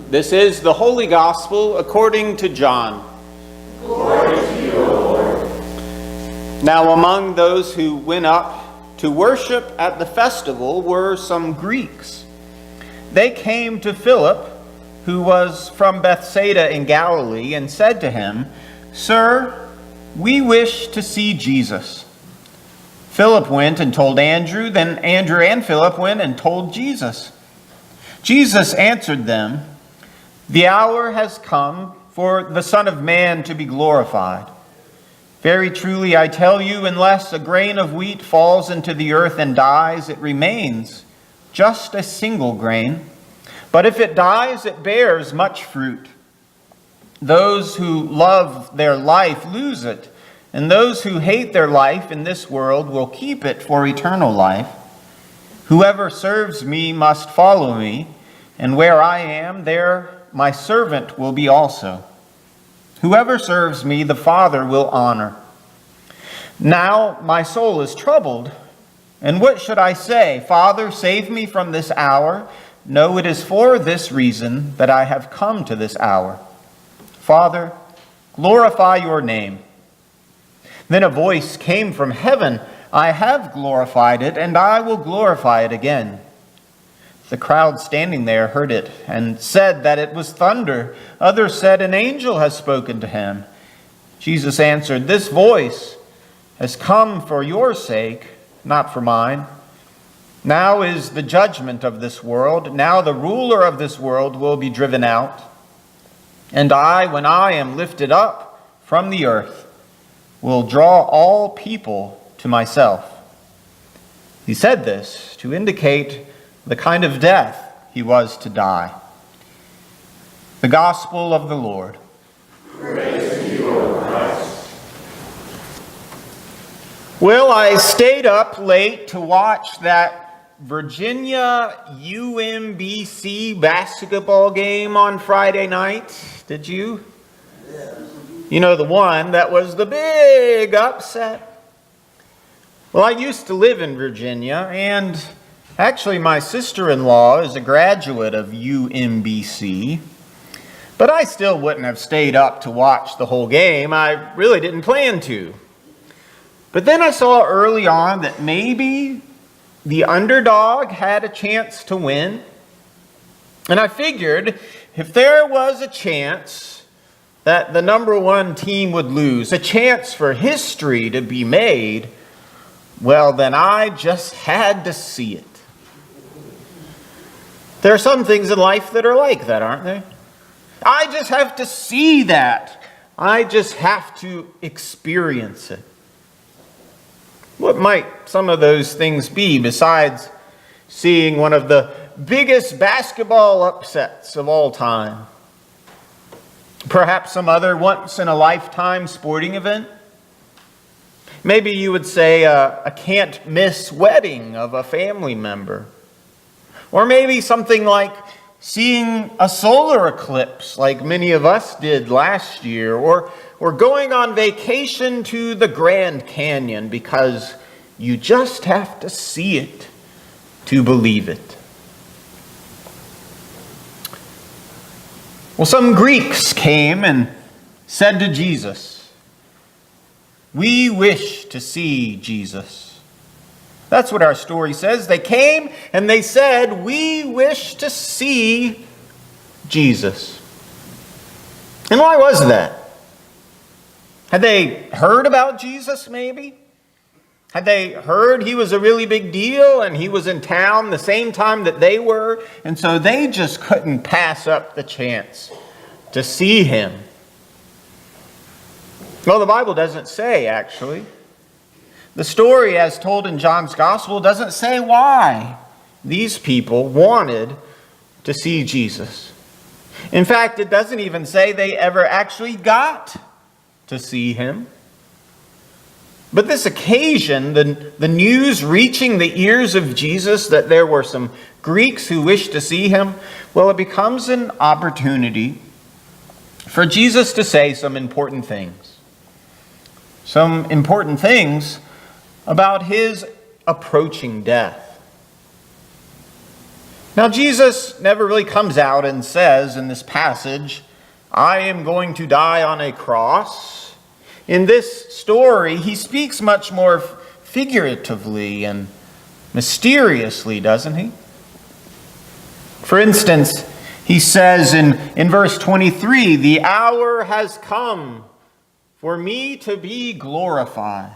This is the Holy Gospel according to John. Glory to you, O Lord. Now among those who went up to worship at the festival were some Greeks. They came to Philip, who was from Bethsaida in Galilee, and said to him, "Sir, we wish to see Jesus." Philip went and told Andrew. Then Andrew and Philip went and told Jesus. Jesus answered them, "The hour has come for the Son of Man to be glorified. Very truly I tell you, unless a grain of wheat falls into the earth and dies, it remains just a single grain. But if it dies, it bears much fruit. Those who love their life lose it, and those who hate their life in this world will keep it for eternal life. Whoever serves me must follow me, and where I am, there my servant will be also. Whoever serves me, the Father will honor. Now my soul is troubled, and what should I say? Father, save me from this hour. No, it is for this reason that I have come to this hour. Father, glorify your name." Then a voice came from heaven, "I have glorified it, and I will glorify it again." The crowd standing there heard it and said that it was thunder. Others said, "An angel has spoken to him." Jesus answered, "This voice has come for your sake, not for mine. Now is the judgment of this world. Now the ruler of this world will be driven out. And I, when I am lifted up from the earth, will draw all people to myself." He said this to indicate the kind of death he was to die. The Gospel of the Lord. Praise to you, O Christ. Well, I stayed up late to watch that Virginia UMBC basketball game on Friday night. Did you? Yes. You know, the one that was the big upset. Well, I used to live in Virginia, and actually my sister-in-law is a graduate of UMBC, but I still wouldn't have stayed up to watch the whole game. I really didn't plan to. But then I saw early on that maybe the underdog had a chance to win. And I figured if there was a chance that the number one team would lose, a chance for history to be made, well, then I just had to see it. There are some things in life that are like that, aren't they? I just have to see that. I just have to experience it. What might some of those things be besides seeing one of the biggest basketball upsets of all time? Perhaps some other once-in-a-lifetime sporting event? Maybe you would say a can't-miss wedding of a family member. Or maybe something like seeing a solar eclipse like many of us did last year, or going on vacation to the Grand Canyon because you just have to see it to believe it. Well, some Greeks came and said to Jesus, "We wish to see Jesus." That's what our story says. They came and they said, "We wish to see Jesus." And why was that? Had they heard about Jesus, maybe? Had they heard he was a really big deal and he was in town the same time that they were, and so they just couldn't pass up the chance to see him? Well, the Bible doesn't say, actually. The story, as told in John's Gospel, doesn't say why these people wanted to see Jesus. In fact, it doesn't even say they ever actually got to see him. But this occasion, the news reaching the ears of Jesus that there were some Greeks who wished to see him, well, it becomes an opportunity for Jesus to say some important things. Some important things about his approaching death. Now, Jesus never really comes out and says in this passage, I am going to die on a cross. In this story, he speaks much more figuratively and mysteriously, doesn't he? For instance, he says in verse 23, the hour has come for me to be glorified.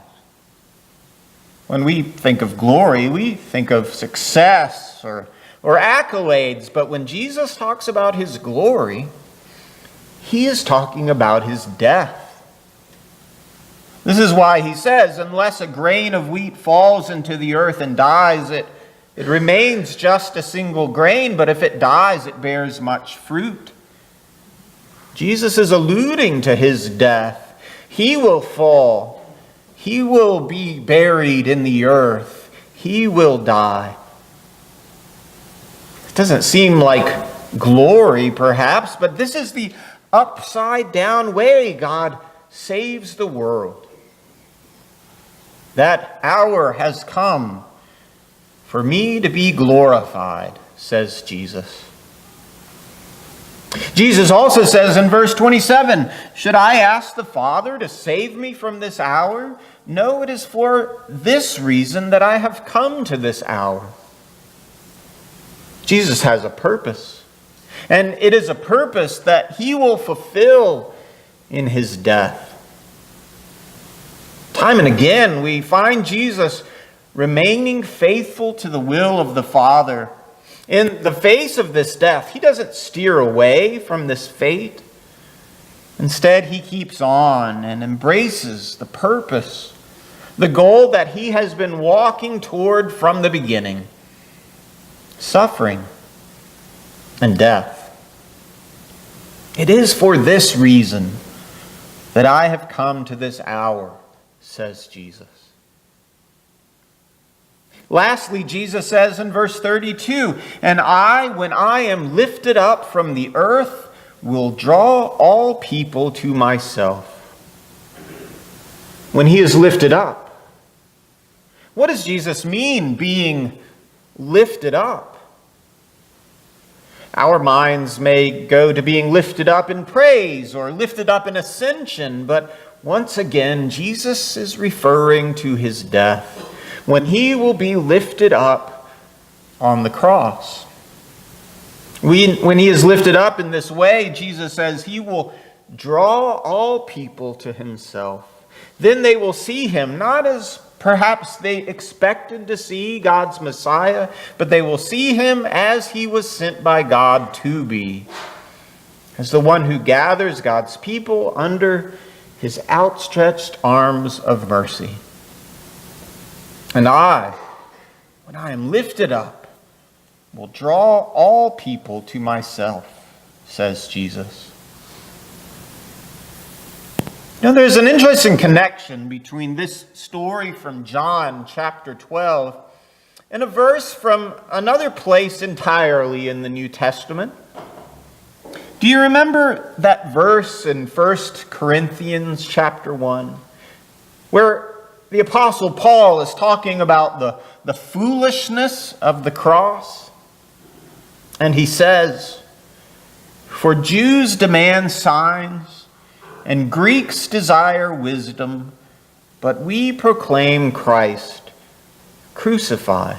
When we think of glory, we think of success or accolades, but when Jesus talks about his glory, he is talking about his death. This is why he says, unless a grain of wheat falls into the earth and dies, it remains just a single grain, but if it dies, it bears much fruit. Jesus is alluding to his death. He will fall. He will be buried in the earth. He will die. It doesn't seem like glory, perhaps, but this is the upside down way God saves the world. That hour has come for me to be glorified, says Jesus. Jesus also says in verse 27, should I ask the Father to save me from this hour? No, it is for this reason that I have come to this hour. Jesus has a purpose, and it is a purpose that he will fulfill in his death. Time and again, we find Jesus remaining faithful to the will of the Father. In the face of this death, he doesn't steer away from this fate. Instead, he keeps on and embraces the purpose, the goal that he has been walking toward from the beginning: suffering and death. It is for this reason that I have come to this hour, says Jesus. Lastly, Jesus says in verse 32, and I, when I am lifted up from the earth, will draw all people to myself. When he is lifted up, what does Jesus mean, being lifted up? Our minds may go to being lifted up in praise or lifted up in ascension, but once again, Jesus is referring to his death, when he will be lifted up on the cross. When he is lifted up in this way, Jesus says he will draw all people to himself. Then they will see him, not as perhaps they expected to see God's Messiah, but they will see him as he was sent by God to be, as the one who gathers God's people under his outstretched arms of mercy. And I, when I am lifted up, will draw all people to myself, says Jesus. Now, there's an interesting connection between this story from John chapter 12 and a verse from another place entirely in the New Testament. Do you remember that verse in 1 Corinthians chapter 1, where the Apostle Paul is talking about the foolishness of the cross? And he says, for Jews demand signs, and Greeks desire wisdom, but we proclaim Christ crucified.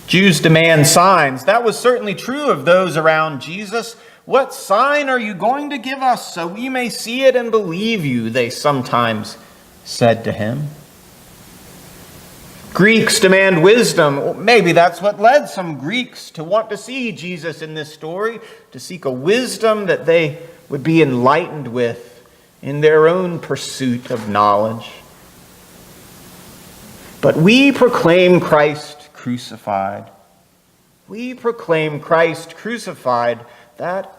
Jews demand signs. That was certainly true of those around Jesus. What sign are you going to give us so we may see it and believe you? They sometimes said to him. Greeks demand wisdom. Maybe that's what led some Greeks to want to see Jesus in this story, to seek a wisdom that they would be enlightened with in their own pursuit of knowledge. But we proclaim Christ crucified. We proclaim Christ crucified. That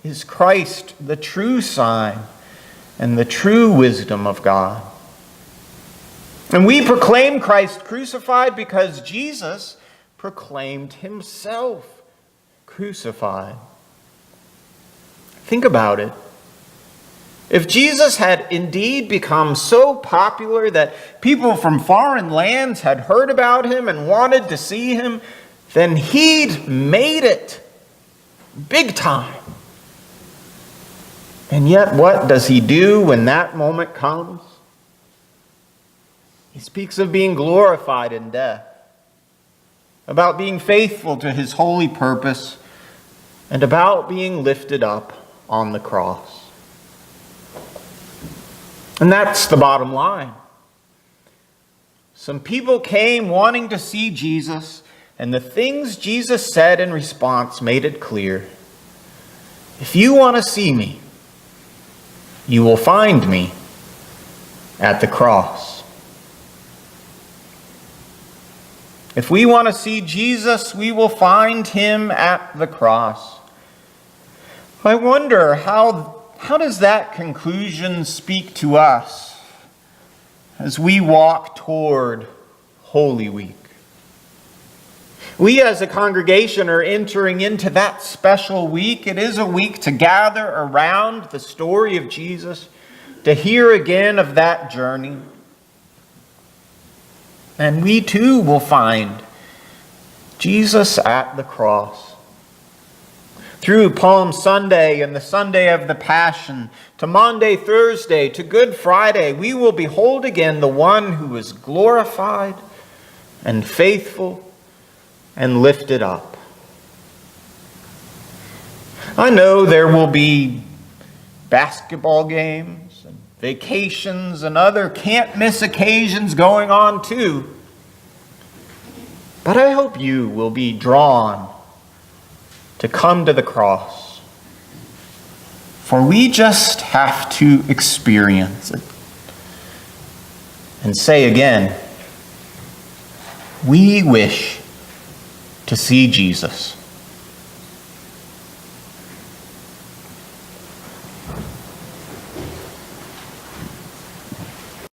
is Christ, the true sign and the true wisdom of God. And we proclaim Christ crucified because Jesus proclaimed himself crucified. Think about it. If Jesus had indeed become so popular that people from foreign lands had heard about him and wanted to see him, then he'd made it big time. And yet, what does he do when that moment comes? He speaks of being glorified in death, about being faithful to his holy purpose, and about being lifted up on the cross. And that's the bottom line. Some people came wanting to see Jesus, and the things Jesus said in response made it clear. If you want to see me, you will find me at the cross. If we want to see Jesus, we will find him at the cross. I wonder, how does that conclusion speak to us as we walk toward Holy Week? We as a congregation are entering into that special week. It is a week to gather around the story of Jesus, to hear again of that journey. And we too will find Jesus at the cross. Through Palm Sunday and the Sunday of the Passion, to Maundy, Thursday, to Good Friday, we will behold again the one who is glorified and faithful and lifted up. I know there will be basketball games and vacations and other can't-miss occasions going on too. But I hope you will be drawn to come to the cross. For we just have to experience it. And say again, we wish to see Jesus.